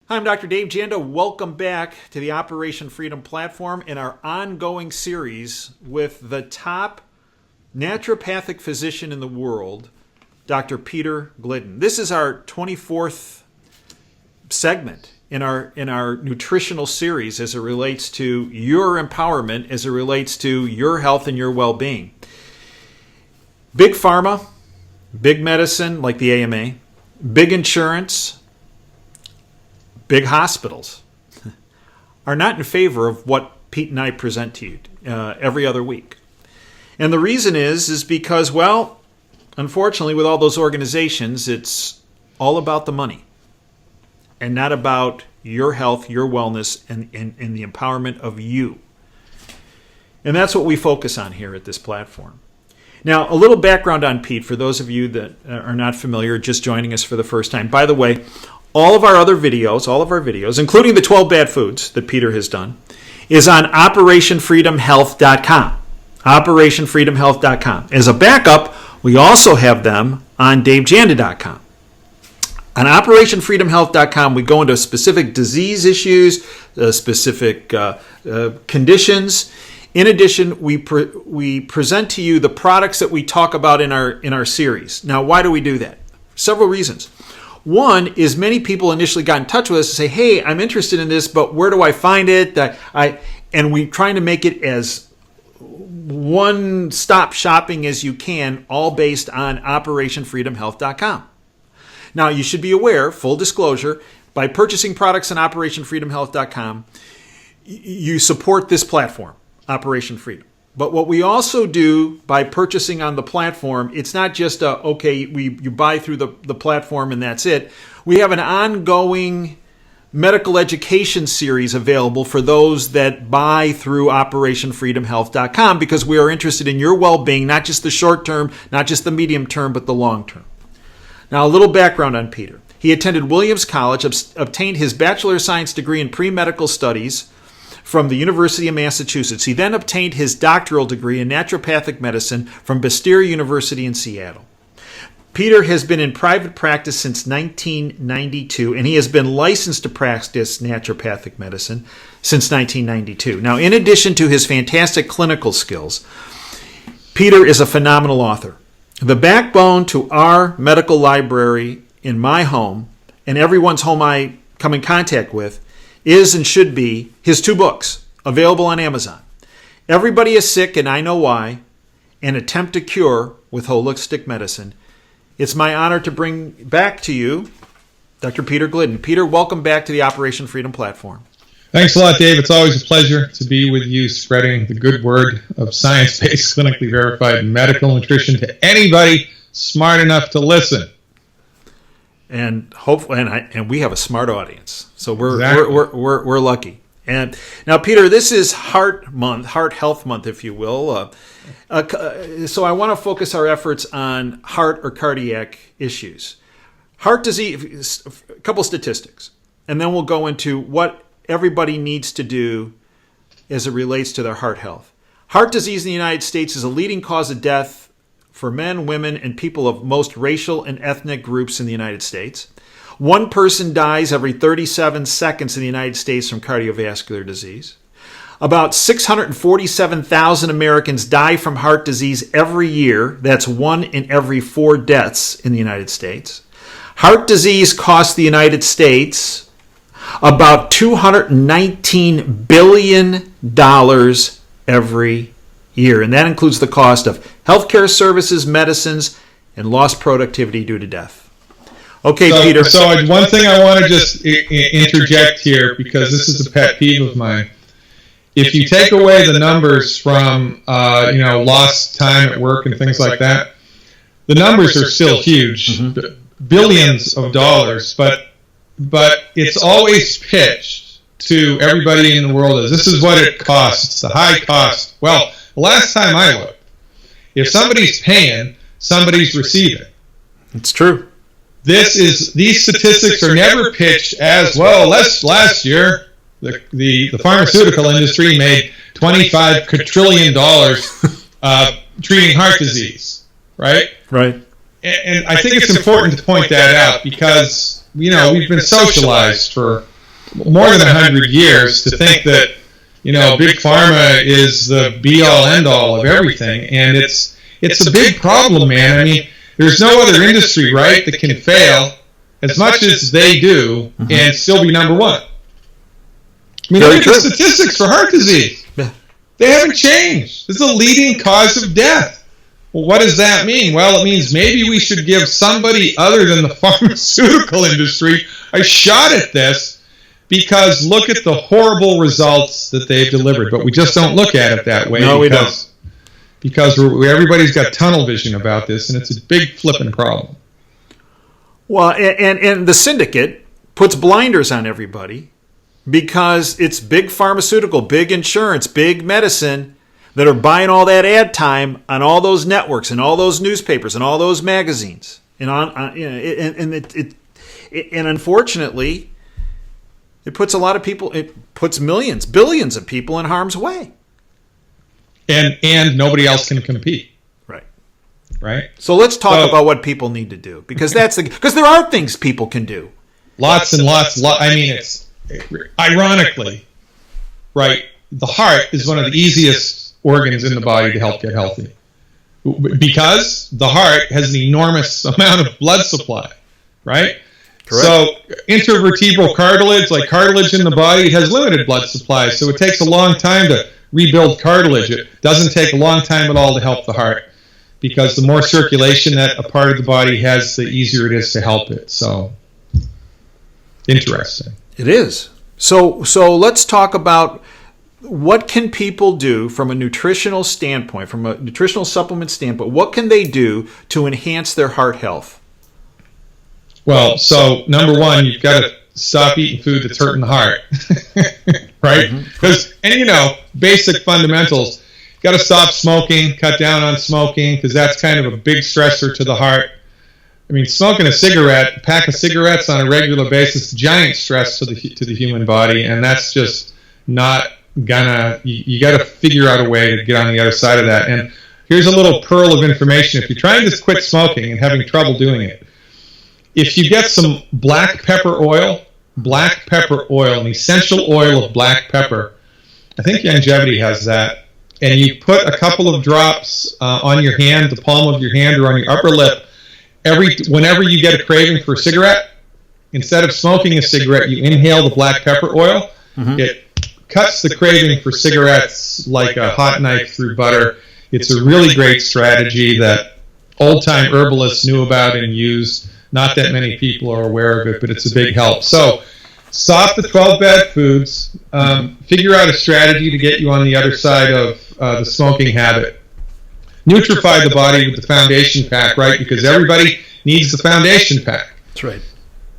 Hi, I'm Dr. Dave Janda. Welcome back to the Operation Freedom platform in our ongoing series with the top naturopathic physician in the world, Dr. Peter Glidden. This is our 24th segment in our nutritional series as it relates to your empowerment, as it relates to your health and your well-being. Big pharma, big medicine like the AMA, big insurance, big hospitals are not in favor of what Pete and I present to you every other week. And the reason is because, well, unfortunately, with all those organizations, it's all about the money and not about your health, your wellness, and the empowerment of you. And that's what we focus on here at this platform. Now, a little background on Pete for those of you that are not familiar, just joining us for the first time. By the way, all of our videos, including the 12 bad foods that Peter has done, is on OperationFreedomHealth.com. OperationFreedomHealth.com. As a backup, we also have them on DaveJanda.com. On OperationFreedomHealth.com, we go into specific disease issues, specific conditions. In addition, we present to you the products that we talk about in our series. Now, why do we do that? Several reasons. One is many people initially got in touch with us to say, hey, I'm interested in this, but where do I find it? And we're trying to make it as one-stop shopping as you can, all based on OperationFreedomHealth.com. Now, you should be aware, full disclosure, by purchasing products on OperationFreedomHealth.com, you support this platform, Operation Freedom. But what we also do by purchasing on the platform, it's not just you buy through the platform and that's it. We have an ongoing medical education series available for those that buy through OperationFreedomHealth.com because we are interested in your well-being, not just the short term, not just the medium term, but the long term. Now, a little background on Peter. He attended Williams College, obtained his Bachelor of Science degree in pre-medical studies from the University of Massachusetts. He then obtained his doctoral degree in naturopathic medicine from Bastyr University in Seattle. Peter has been in private practice since 1992, and he has been licensed to practice naturopathic medicine since 1992. Now, in addition to his fantastic clinical skills, Peter is a phenomenal author. The backbone to our medical library in my home and everyone's home I come in contact with is and should be his 2 books, available on Amazon. Everybody is Sick and I Know Why, and Attempt to Cure with Holistic Medicine. It's my honor to bring back to you Dr. Peter Glidden. Peter, welcome back to the Operation Freedom platform. Thanks a lot, Dave. It's always a pleasure to be with you, spreading the good word of science-based, clinically verified medical nutrition to anybody smart enough to listen. And hopefully, and we have a smart audience, so we're lucky. And now, Peter, this is Heart Month, Heart Health Month, if you will. So I want to focus our efforts on heart or cardiac issues. Heart disease, a couple statistics, and then we'll go into what everybody needs to do as it relates to their heart health. Heart disease in the United States is a leading cause of death for men, women, and people of most racial and ethnic groups in the United States. 1 person dies every 37 seconds in the United States from cardiovascular disease. About 647,000 Americans die from heart disease every year. That's 1 in every 4 deaths in the United States. Heart disease costs the United States about $219 billion every year, and that includes the cost of healthcare services, medicines, and lost productivity due to death. Okay, Peter. So one thing I want to just interject here, because this is a pet peeve of mine. If you take away the numbers from lost time at work and things like that, the numbers are still huge, billions of dollars, but it's always pitched to everybody in the world as this is what it costs. It's the high cost. Well, the last time I looked, if somebody's paying, somebody's receiving. It's true. These statistics are never pitched as, well, last year the pharmaceutical industry made $25 quadrillion treating heart disease, right? Right. And I think it's important to point that out because, we've been socialized for more than 100 years to think that, big pharma is the be-all, end-all of everything. And it's a big problem, man. I mean, there's no other industry, right, that can fail as much as they do and still be number one. I mean, look at the statistics for heart disease. They haven't changed. This is a leading cause of death. Well, what does that mean? Well, it means maybe we should give somebody other than the pharmaceutical industry a shot at this, because look at the horrible results that they've delivered. But we just don't look at it that way. No, we don't. Because everybody's got tunnel vision about this, and it's a big flipping problem. Well, and the syndicate puts blinders on everybody because it's big pharmaceutical, big insurance, big medicine that are buying all that ad time on all those networks and all those newspapers and all those magazines, and and unfortunately, it puts a lot of people, it puts millions, billions of people in harm's way, and nobody else can compete. Right. So let's talk about what people need to do, because because there are things people can do. Lots and lots. I mean, it's ironically, right. The heart is one of the easiest organs in the body to help get healthy, because the heart has an enormous amount of blood supply, right? Correct. So intervertebral cartilage, like cartilage in the body, it has limited blood supply, so it takes a long time to rebuild cartilage. It doesn't take a long time at all to help the heart, because the more circulation that a part of the body has, the easier it is to help it. So interesting. It is. So let's talk about what can people do from a nutritional standpoint, from a nutritional supplement standpoint. What can they do to enhance their heart health? Well, so number one, you've got to stop eating food that's hurting the heart, right? Because, basic fundamentals, got to stop smoking, cut down on smoking, because that's kind of a big stressor to the heart. I mean, smoking a pack of cigarettes on a regular basis, giant stress to the human body, and that's just not gonna. You got to figure out a way to get on the other side of that. And here's a little pearl of information: if you're trying to quit smoking and having trouble doing it, if you get some black pepper oil, an essential oil of black pepper, I think Longevity has that, and you put a couple of drops on your hand, the palm of your hand, or on your upper lip, whenever you get a craving for a cigarette, instead of smoking a cigarette, you inhale the black pepper oil. It cuts the craving for cigarettes like a hot knife through butter. It's a really great strategy that old-time herbalists knew about and used. Not that many people are aware of it, but it's a big help. So stop the 12 bad foods. Figure out a strategy to get you on the other side of the smoking habit. Nutrify the body with the foundation pack, right? Because everybody needs the foundation pack. That's right.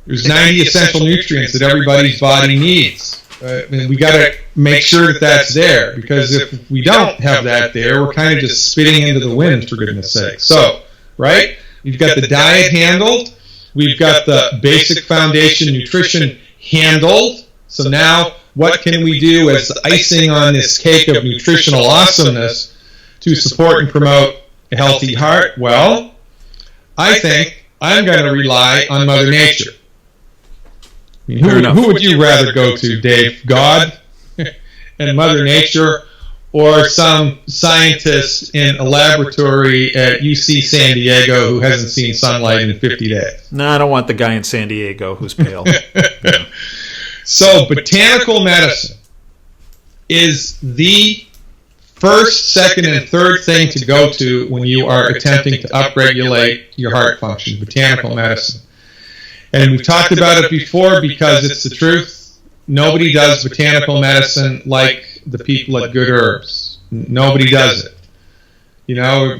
There's 90 essential nutrients that everybody's body needs. And we got to make sure that that's there, because if we don't have that there, we're kind of just spitting into the wind, for goodness sake. So, right? We've got the diet handled. We've got the basic foundation nutrition handled. So now, what can we do as the icing on this cake of nutritional awesomeness to support and promote a healthy heart? Well, I think I'm going to rely on Mother Nature. I mean, who would you rather go to, Dave? God and Mother Nature, or some scientist in a laboratory at UC San Diego who hasn't seen sunlight in 50 days? No, I don't want the guy in San Diego who's pale. Yeah. So botanical medicine is the first, second, and third thing to go to when you are attempting to upregulate your heart function, botanical medicine. And we've talked about it before because it's the truth. Nobody does botanical medicine like the people at Good Herbs. Nobody does it.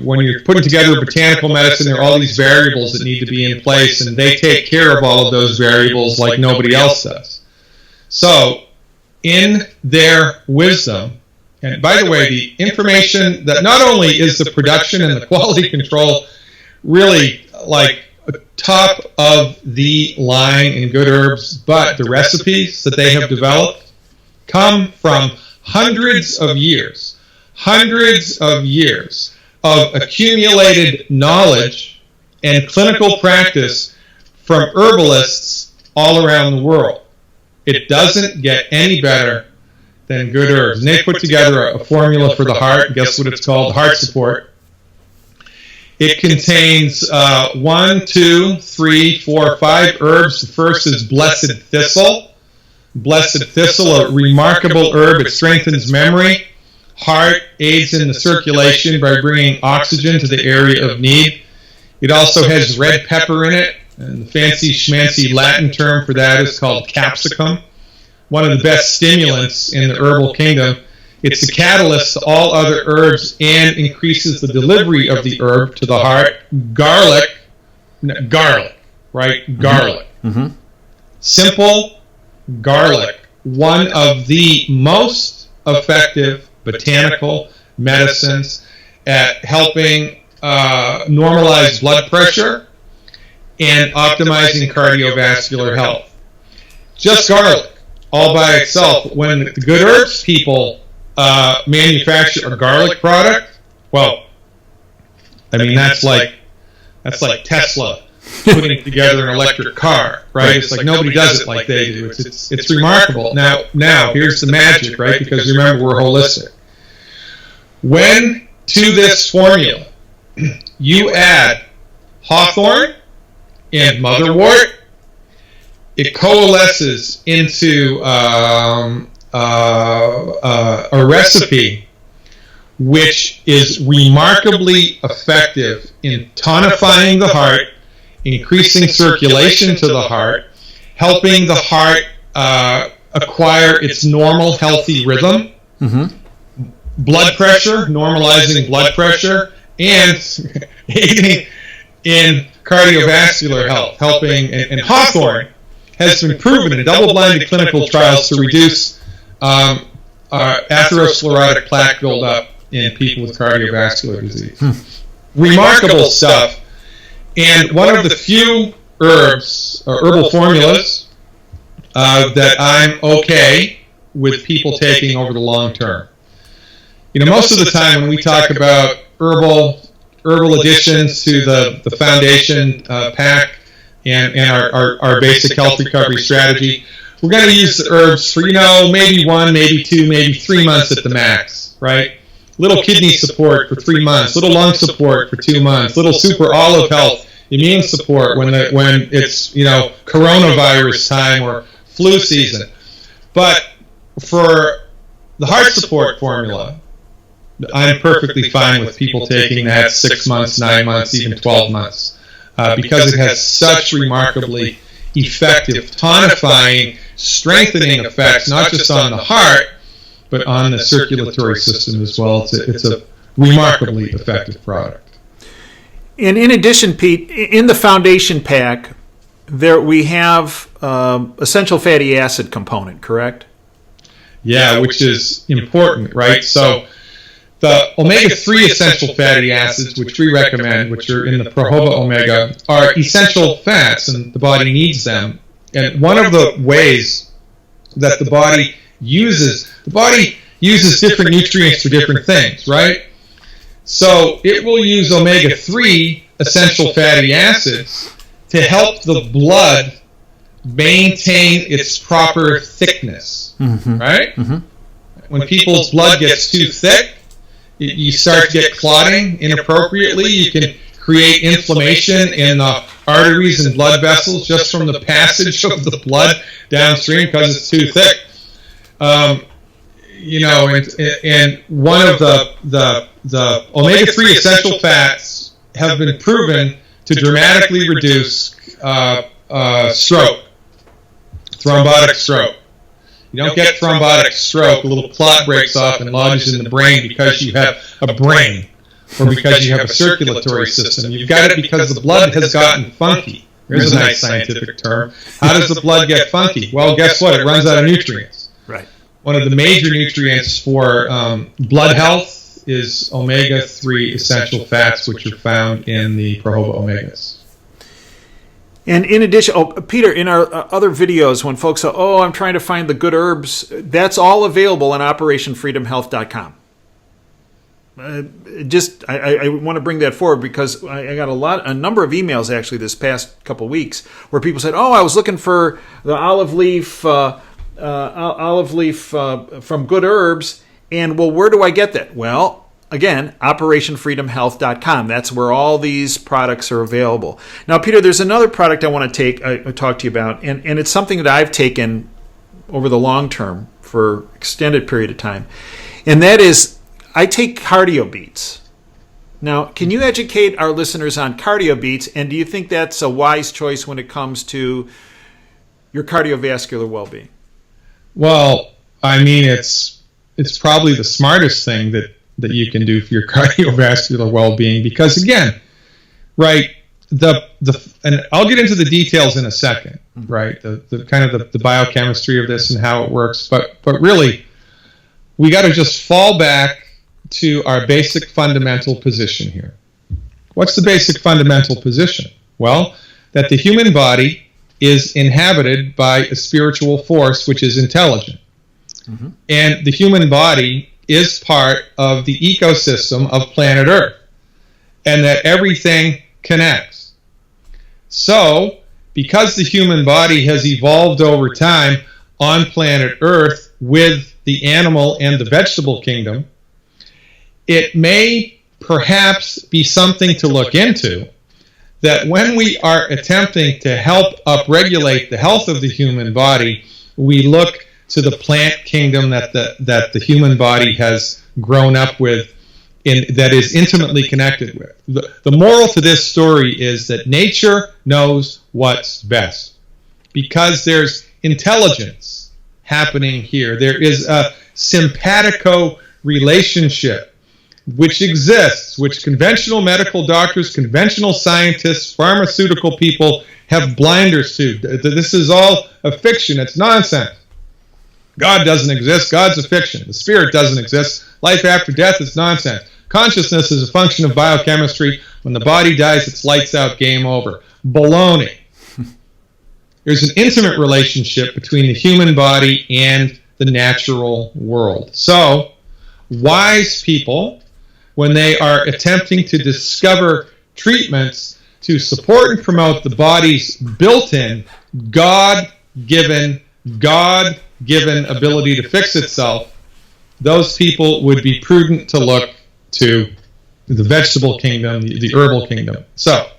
When you're putting together botanical medicine, there are all these variables that need to be in place, and they take care of all of those variables like nobody else does. So, in their wisdom, and by the way, the information that not only is the production and the quality control really like top of the line in Good Herbs, but the recipes that they have developed come from hundreds of years of accumulated knowledge and clinical practice from herbalists all around the world. It doesn't get any better than good herbs. And they put together a formula for the heart. Guess what it's called? Heart support. It contains 1, 2, 3, 4, 5 herbs. The first is blessed thistle. Blessed thistle, a remarkable herb. It strengthens memory, heart, aids in the circulation by bringing oxygen to the area of need. It also has red pepper in it, and the fancy schmancy Latin term for that is called capsicum. One of the best stimulants in the herbal kingdom. It's a catalyst to all other herbs and increases the delivery of the herb to the heart. Garlic, right? Garlic. Mm-hmm. Simple garlic. One of the most effective botanical medicines at helping normalize blood pressure and optimizing cardiovascular health. Just garlic, all by itself. When the good herbs people manufacture a garlic product, well, I mean that's like Tesla putting together an electric car, right? It's like nobody does it like they do. It's remarkable. Now here's the magic, right? Because remember, we're holistic. When to this formula you add hawthorn and motherwort, it coalesces into a recipe which is remarkably effective in tonifying the heart, increasing circulation to the heart, helping the heart acquire its normal healthy rhythm, blood pressure, normalizing blood pressure, and aiding in cardiovascular health, helping, and hawthorn has been proven in double-blinded clinical trials to reduce atherosclerotic plaque buildup in people with cardiovascular disease. Remarkable stuff. And one of the few herbs, or herbal formulas, that I'm okay with people taking over the long term. You know, most of the time when we talk about herbal additions to the foundation pack and our basic health recovery strategy, we're going to use the herbs for, maybe 1, maybe 2, maybe 3 months at the max, right? Little kidney support for 3 months, little lung support for 2 months, little super olive health, immune support when it's, coronavirus time or flu season. But for the heart support formula, I'm perfectly fine with people taking that 6 months, 9 months, even 12 months, because it has such remarkably effective tonifying, strengthening effects, not just on the heart, but on the circulatory system as well. It's a remarkably effective product. And in addition, Pete, in the foundation pack, we have essential fatty acid component, correct? Yeah, which is important, right? So the omega-3 essential fatty acids, which we recommend, which are in the Projoba Omega, are essential fats, and the body needs them. And one of the ways that the body uses different nutrients for different things, right? So it will use omega-3 essential fatty acids to help the blood maintain its proper thickness, right? Mm-hmm. When people's blood gets too thick, you start to get clotting inappropriately. You can create inflammation in the arteries and blood vessels just from the passage of the blood downstream because it's too thick. And one of the omega-3 essential fats have been proven to dramatically reduce stroke, thrombotic stroke. You don't get thrombotic stroke, a little clot breaks off and lodges in the brain because you have a brain or because you have a circulatory system. You've got it because the blood has gotten funky. There's a nice scientific term. How does the blood get funky? Well, guess what? It runs out of nutrients. Right. One of the major nutrients for blood health is omega-3 essential fats, which are found in the Projoba Omegas. And in addition, Peter, in our other videos, when folks say, I'm trying to find the good herbs, that's all available on OperationFreedomHealth.com. I want to bring that forward because I got a number of emails actually this past couple weeks where people said, I was looking for the olive leaf olive leaf from Good Herbs. And, well, where do I get that? Well, again, OperationFreedomHealth.com. That's where all these products are available. Now, Peter, there's another product I want to talk to you about, and it's something that I've taken over the long term for extended period of time, and that is I take Cardio Beats. Now, can you educate our listeners on Cardio Beats, and do you think that's a wise choice when it comes to your cardiovascular well-being? Well, I mean, it's probably the smartest thing that you can do for your cardiovascular well-being, because again, right, and I'll get into the details in a second, right, the kind of the biochemistry of this and how it works, but really, we got to just fall back to our basic fundamental position here. What's the basic fundamental position? Well, that the human body is inhabited by a spiritual force which is intelligent. Mm-hmm. And the human body is part of the ecosystem of planet Earth, and that everything connects. So, because the human body has evolved over time on planet Earth with the animal and the vegetable kingdom, it may perhaps be something to look into, that when we are attempting to help upregulate the health of the human body, we look to the plant kingdom that the human body has grown up with, that is intimately connected with. The moral to this story is that nature knows what's best, because there's intelligence happening here. There is a simpatico relationship which exists, which conventional medical doctors, conventional scientists, pharmaceutical people have blinders to. This is all a fiction. It's nonsense. God doesn't exist. God's a fiction. The spirit doesn't exist. Life after death is nonsense. Consciousness is a function of biochemistry. When the body dies, it's lights out, game over. Baloney. There's an intimate relationship between the human body and the natural world. So, wise people, when they are attempting to discover treatments to support and promote the body's built-in, God-given ability to fix itself, those people would be prudent to look to the vegetable kingdom, the herbal kingdom. So,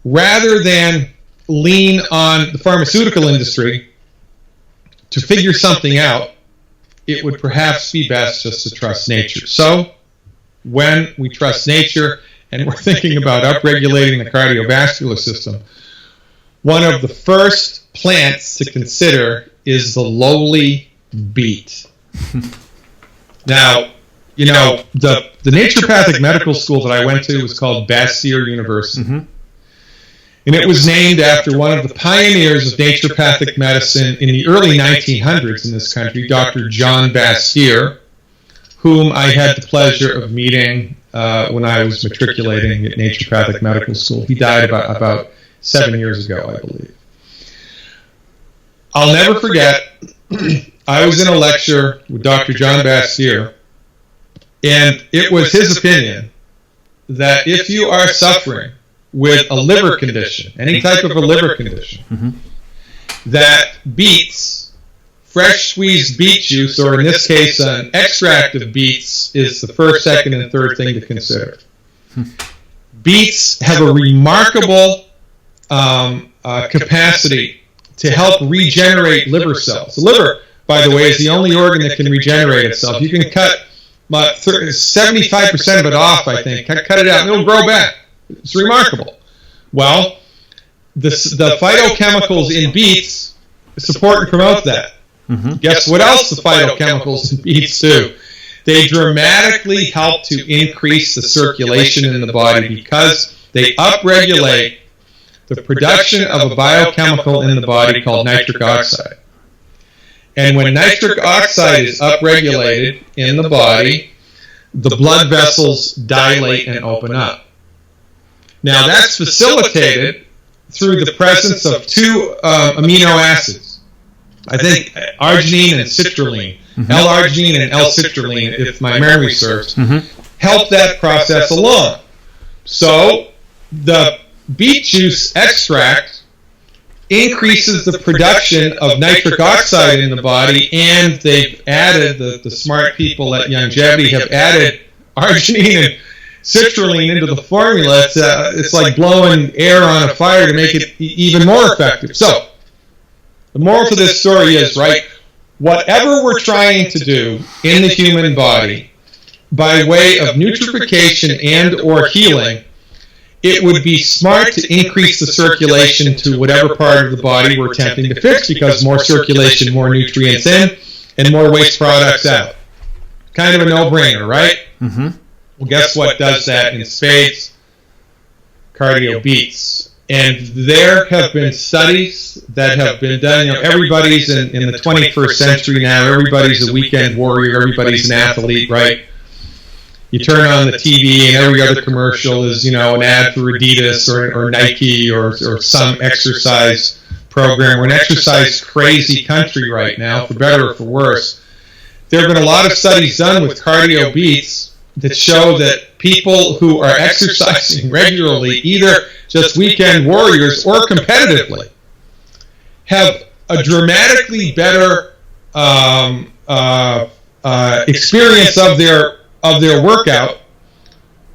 rather than lean on the pharmaceutical industry to figure something out, it would perhaps be best just to trust nature. So, when we trust nature and we're thinking about upregulating the cardiovascular system, one of the first plants to consider is the lowly beet. Now, you know, the naturopathic medical school that I went to was called Bastyr University. Mm-hmm. And it was named after one of the pioneers of naturopathic medicine in the early 1900s in this country, Dr. John Bastyr, whom I had the pleasure of meeting when I was matriculating at naturopathic medical school. He died about 7 years ago, I believe. I'll never forget, I was in a lecture with Dr. John Bastyr, and it was his opinion that if you are suffering with a liver condition, any type of a liver condition, mm-hmm. that beets, fresh squeezed beet juice, or in this case an extract of beets, is the first, second, and third thing to consider. Beets have a remarkable capacity to help regenerate liver cells. The liver, by the way, is the only organ that can regenerate itself. You can cut about 75% of it off, I think. Cut it out, and it'll grow back. It's remarkable. Well, the phytochemicals in beets support and promote that. Mm-hmm. Guess what else the phytochemicals in beets do? They dramatically help to increase the circulation in the body because they upregulate the production of a biochemical in the body called nitric oxide. And when nitric oxide is upregulated in the body, the blood vessels dilate and open up. Now that's facilitated through the presence of two amino acids. I think arginine and citrulline, mm-hmm. L-arginine and L-citrulline, if my memory serves, mm-hmm. help that process along. So the beet juice extract increases the production of nitric oxide in the body, and they've added, the smart people at Longevity have added arginine and citrulline into the formula. It's like blowing air on a fire to make it even more effective. So, the moral to this story is, right, whatever we're trying to do in the human body by way of nutrification and or healing, it would be smart to increase the circulation to whatever part of the body we're attempting to fix, because more circulation, more nutrients in, and more waste products out. Kind of a no-brainer, right? Mm-hmm. Well, guess what does that in spades? Cardio beats. And there have been studies that have been done. Everybody's in the 21st century now. Everybody's a weekend warrior. Everybody's an athlete, right? You turn on the TV and every other commercial is, an ad for Adidas or Nike or some exercise program. We're an exercise crazy country right now, for better or for worse. There have been a lot of studies done with cardio beats that show that people who are exercising regularly, either just weekend warriors or competitively, have a dramatically better experience of their workout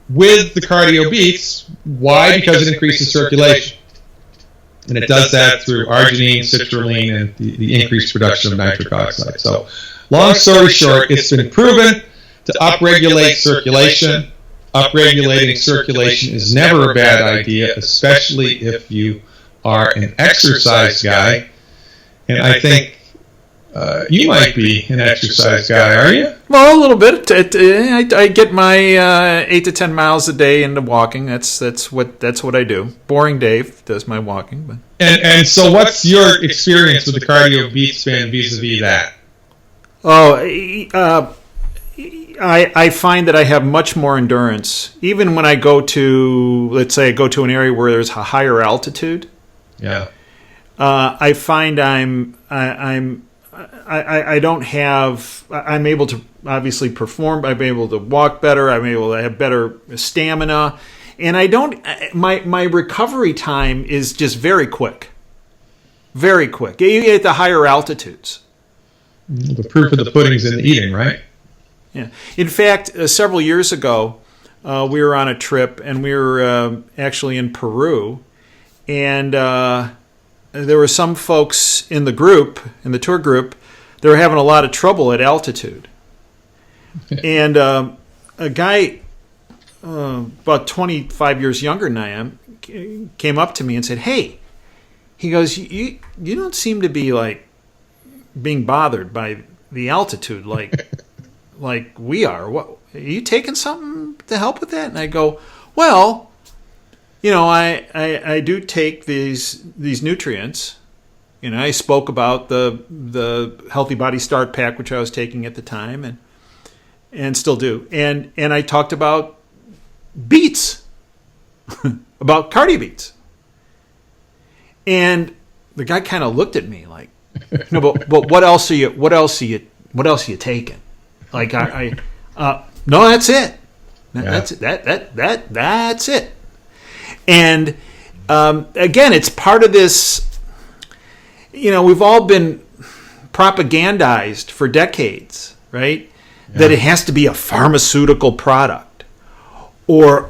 with the cardio beats. Why? Because it increases circulation. And it does that through arginine, citrulline, and the increased production of nitric oxide. So, long story short, it's been proven to upregulate circulation. Upregulating circulation is never a bad idea, especially if you are an exercise guy. And I think you might be an exercise guy, are you? Well, a little bit. I get my 8 to 10 miles a day into walking. That's what I do. Boring Dave does my walking, but. And so, what's your experience with the cardio beat spin vis-a-vis that? I find that I have much more endurance, even when I go to, let's say, an area where there's a higher altitude. Yeah. I find I'm able to obviously perform. I'm able to walk better. I'm able to have better stamina, and my recovery time is just very quick, even at the higher altitudes. The proof of the pudding's in the eating, right? Yeah. In fact, several years ago, we were on a trip, and we were actually in Peru, and there were some folks in the tour group, they were having a lot of trouble at altitude. And a guy about 25 years younger than I am came up to me and said, "Hey," he goes, you don't seem to be like being bothered by the altitude like we are. What, are you taking something to help with that?" And I go, "Well, I do take these nutrients. I spoke about the Healthy Body Start Pack, which I was taking at the time, and still do. And I talked about beats, about cardio beats. And the guy kind of looked at me like, but what else are you taking? Like no, that's it. That's it. And again, it's part of this. We've all been propagandized for decades, right? Yeah. That it has to be a pharmaceutical product, or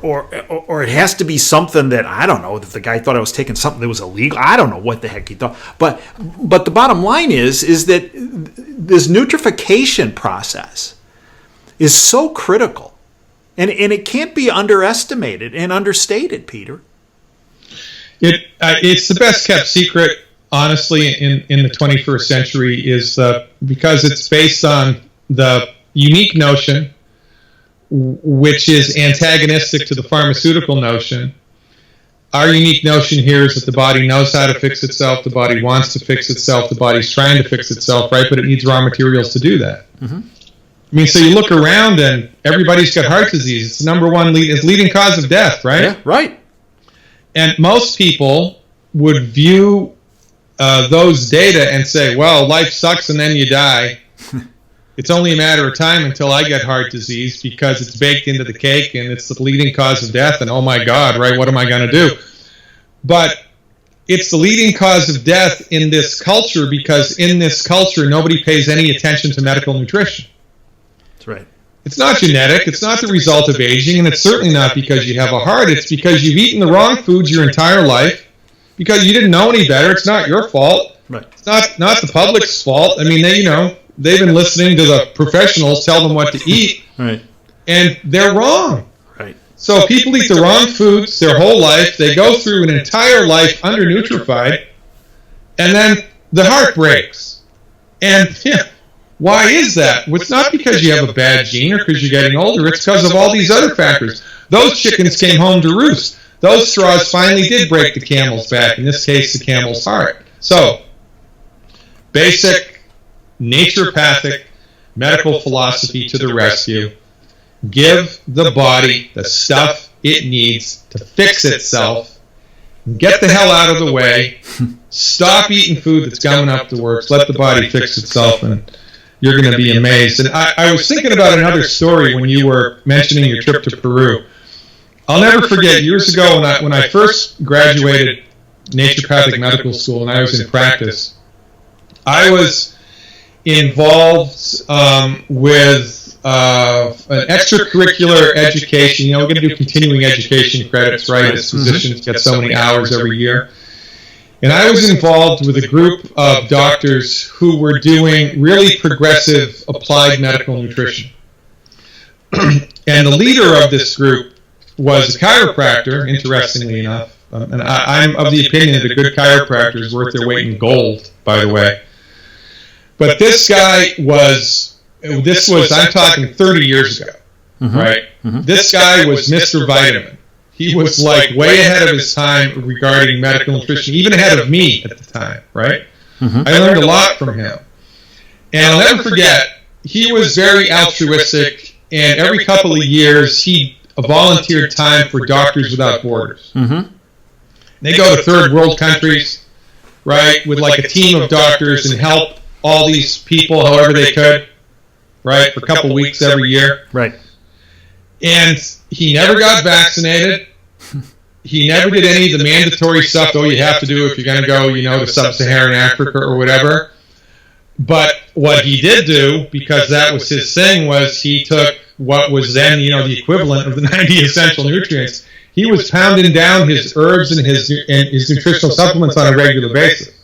it has to be something that, I don't know, that the guy thought I was taking something that was illegal. I don't know what the heck he thought. But the bottom line is that this nutrification process is so critical, and it can't be underestimated and understated, Peter. It's the best kept secret, honestly, in the 21st century, is because it's based on the unique notion, which is antagonistic to the pharmaceutical notion. Our unique notion here is that the body knows how to fix itself, the body wants to fix itself, the body's trying to fix itself, right? But it needs raw materials to do that. Mm-hmm. I mean, so you look around and everybody's got heart disease. It's the number one leading cause of death, right? Yeah, right. And most people would view those data and say, well, life sucks and then you die. It's only a matter of time until I get heart disease because it's baked into the cake and it's the leading cause of death. And oh my God, right? What am I going to do? But it's the leading cause of death in this culture because in this culture, nobody pays any attention to medical nutrition. That's right. It's not genetic. It's not the result of aging, and it's certainly not because you have a heart. It's because you've eaten the wrong foods your entire life, because you didn't know any better. It's not your fault. Right. It's not the public's fault. I mean, they've been listening to the professionals tell them what to eat, right, and they're wrong. Right. So people eat the wrong foods their whole life. They go through an entire life undernutrified, and then the heart breaks. And why is that? Well, it's not because you have a bad gene or because you're getting older. It's because of all these other factors. Those chickens came home to roost. Those straws finally did break the camel's back, in this case, the camel's heart. So, basic, naturopathic, medical philosophy to the rescue. Give the body the stuff it needs to fix itself. Get the hell out of the way. Stop eating food that's gumming up the works. Let the body fix itself, and you're going to be amazed. And I was thinking about another story when you were mentioning your trip to Peru. I'll never forget, years ago when I first graduated naturopathic medical school and I was in practice, I was involved with an extracurricular education. We're going to do continuing education credits, right, as physicians get so many hours every year. And I was involved with a group of doctors who were doing really progressive applied medical nutrition. And the leader of this group was a chiropractor, interestingly enough. And I'm of the opinion that a good chiropractor is worth their weight in gold, by the way. But this guy I'm talking 30 years ago, right? Mm-hmm. This guy was Mr. Vitamin. He was like way ahead of his time regarding medical nutrition, even ahead of me at the time, right? Mm-hmm. I learned a lot from him. And I'll never forget, he was very altruistic, and every couple of years he volunteered time for Doctors Without Borders. Mm-hmm. They go to third world countries, right, with like a team of doctors and help all these people however they could, right, for a couple of weeks every year. Right. And he never got vaccinated. He never did any of the mandatory stuff, though you have to do if you're going to go, to sub-Saharan Africa or whatever. But what he did do, because that was his thing, was he took what was then, the equivalent of the 90 essential nutrients. He was pounding down his herbs and his nutritional supplements on a regular basis.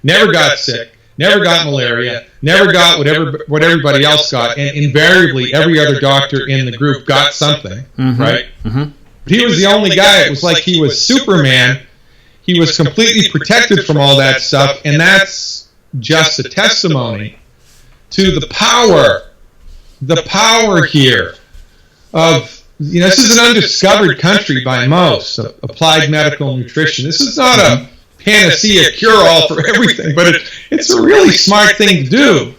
Never got sick. Never got malaria, never got what everybody else got, and invariably every other doctor in the group got something, right? Mm-hmm. But he was the only guy. It was like he was Superman. He was completely protected from all that stuff, and that's just a testimony to the power here of, this is an undiscovered country by most, applied medical nutrition. This is not a panacea cure-all for everything, but it's a really smart thing to do.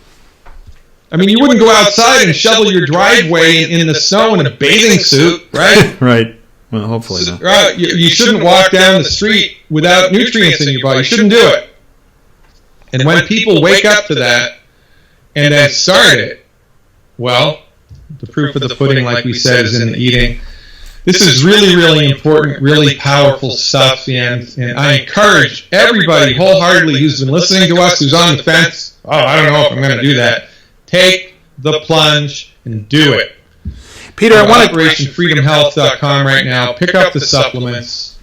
I mean, you wouldn't go outside and shovel your driveway in the snow in a bathing suit, right? Right. Well, hopefully not. Right. You shouldn't walk down the street without nutrients in your body. You shouldn't do it. And when people wake up to that and then start it, well, the proof of the pudding, like we said, is in the eating. This is really, really important, really powerful stuff, and I encourage everybody wholeheartedly who's been listening to us, who's on the fence, I don't know if I'm going to do that, take the plunge and do it. Peter, I want to OperationFreedomHealth.com right now. Pick up the supplements,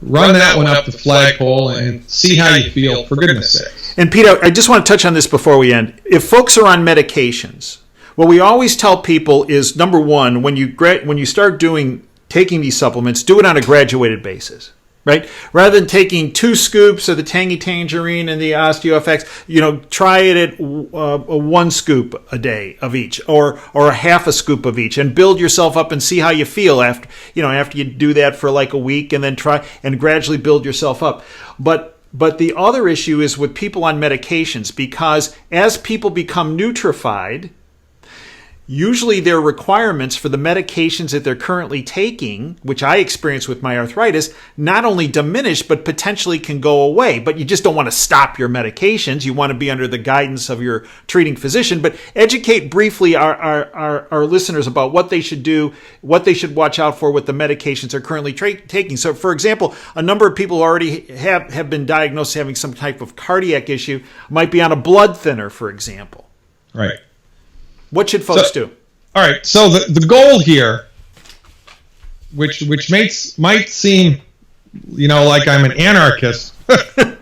run that one up the flagpole, and see how you feel, for goodness sake. And Peter, I just want to touch on this before we end. If folks are on medications, what we always tell people is, number one, when you start taking these supplements, do it on a graduated basis, right? Rather than taking 2 scoops of the Tangy Tangerine and the OsteoFX, try it at 1 scoop a day of each, or a half a scoop of each, and build yourself up and see how you feel after you do that for like a week, and then try and gradually build yourself up. But the other issue is with people on medications, because as people become nutrified, usually their requirements for the medications that they're currently taking, which I experience with my arthritis, not only diminish, but potentially can go away. But you just don't want to stop your medications. You want to be under the guidance of your treating physician. But educate briefly our listeners about what they should do, what they should watch out for with the medications they're currently taking. So, for example, a number of people already have been diagnosed having some type of cardiac issue, might be on a blood thinner, for example. Right. What should folks do? All right. So the goal here, which might seem, like I'm an anarchist, and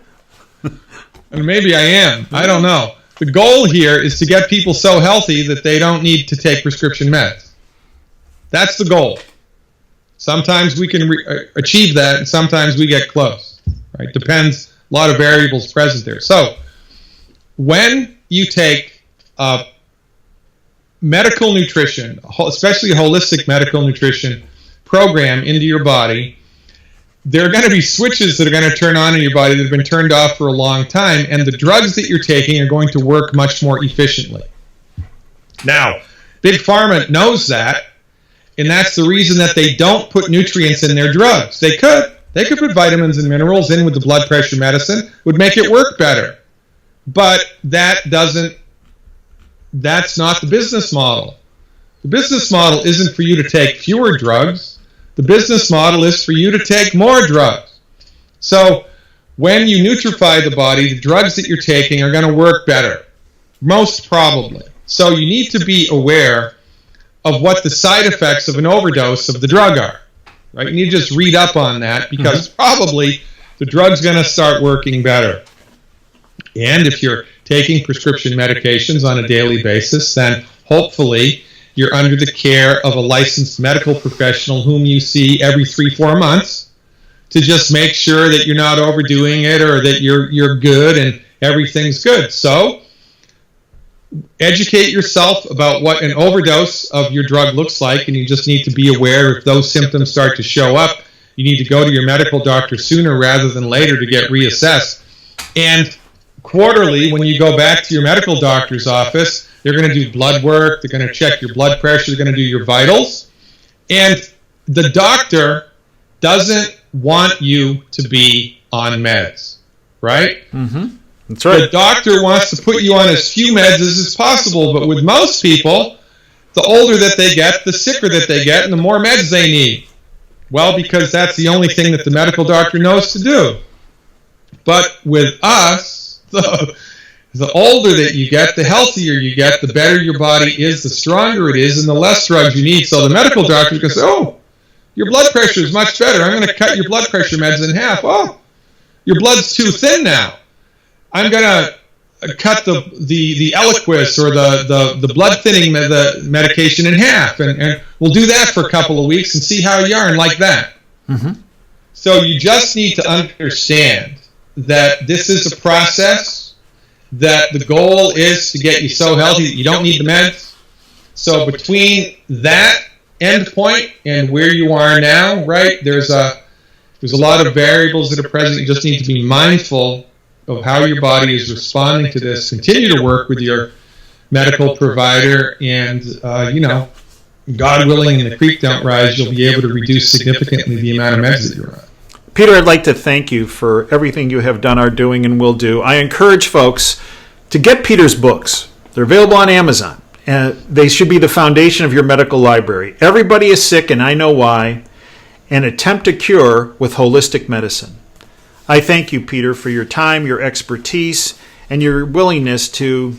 maybe I am. I don't know. The goal here is to get people so healthy that they don't need to take prescription meds. That's the goal. Sometimes we can achieve that, and sometimes we get close. Right? Depends. A lot of variables present there. So when you take medical nutrition, especially a holistic medical nutrition program into your body, there are going to be switches that are going to turn on in your body that have been turned off for a long time, and the drugs that you're taking are going to work much more efficiently. Now, Big Pharma knows that, and that's the reason that they don't put nutrients in their drugs. They could put vitamins and minerals in with the blood pressure medicine, would make it work better. But that's not the business model. The business model isn't for you to take fewer drugs. The business model is for you to take more drugs. So when you nutrify the body, the drugs that you're taking are going to work better, most probably. So you need to be aware of what the side effects of an overdose of the drug are. Right? You need to just read up on that, because probably the drug's going to start working better. And if you're taking prescription medications on a daily basis, then hopefully you're under the care of a licensed medical professional whom you see every 3-4 months to just make sure that you're not overdoing it, or that you're good and everything's good. So educate yourself about what an overdose of your drug looks like, and you just need to be aware if those symptoms start to show up. You need to go to your medical doctor sooner rather than later to get reassessed. And quarterly, when you go back to your medical doctor's office, they're going to do blood work, they're going to check your blood pressure, they're going to do your vitals. And the doctor doesn't want you to be on meds, right? Mm-hmm. That's right. The doctor wants to put you on as few meds as possible, but with most people, the older that they get, the sicker that they get, and the more meds they need. Well, because that's the only thing that the medical doctor knows to do. But with us, the older that you get, the healthier you get, the better your body is, the stronger it is, and the less drugs you need. So the medical doctor is going to say, oh, your blood pressure is much better. I'm going to cut your blood pressure meds in half. Oh, your blood's too thin now. I'm going to cut the Eliquis or the blood thinning medication in half. And we'll do that for a couple of weeks and see how you are, and like that. Mm-hmm. So you just need to understand that this is a process, that the goal is to get you so healthy that you don't need the meds. So between that end point and where you are now, right, there's a lot of variables that are present. You just need to be mindful of how your body is responding to this. Continue to work with your medical provider, and God willing, and the creek don't rise, you'll be able to reduce significantly the amount of meds that you're on. Peter, I'd like to thank you for everything you have done, are doing, and will do. I encourage folks to get Peter's books. They're available on Amazon, and they should be the foundation of your medical library. Everybody is sick, and I know why, and attempt a cure with holistic medicine. I thank you, Peter, for your time, your expertise, and your willingness to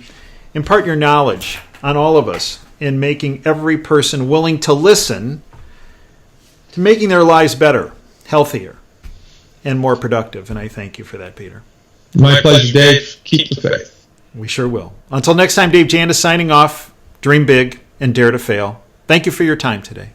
impart your knowledge on all of us in making every person willing to listen to making their lives better, healthier, and more productive. And I thank you for that, Peter. My pleasure, Dave. Keep the faith. We sure will. Until next time, Dave Jandis signing off. Dream big and dare to fail. Thank you for your time today.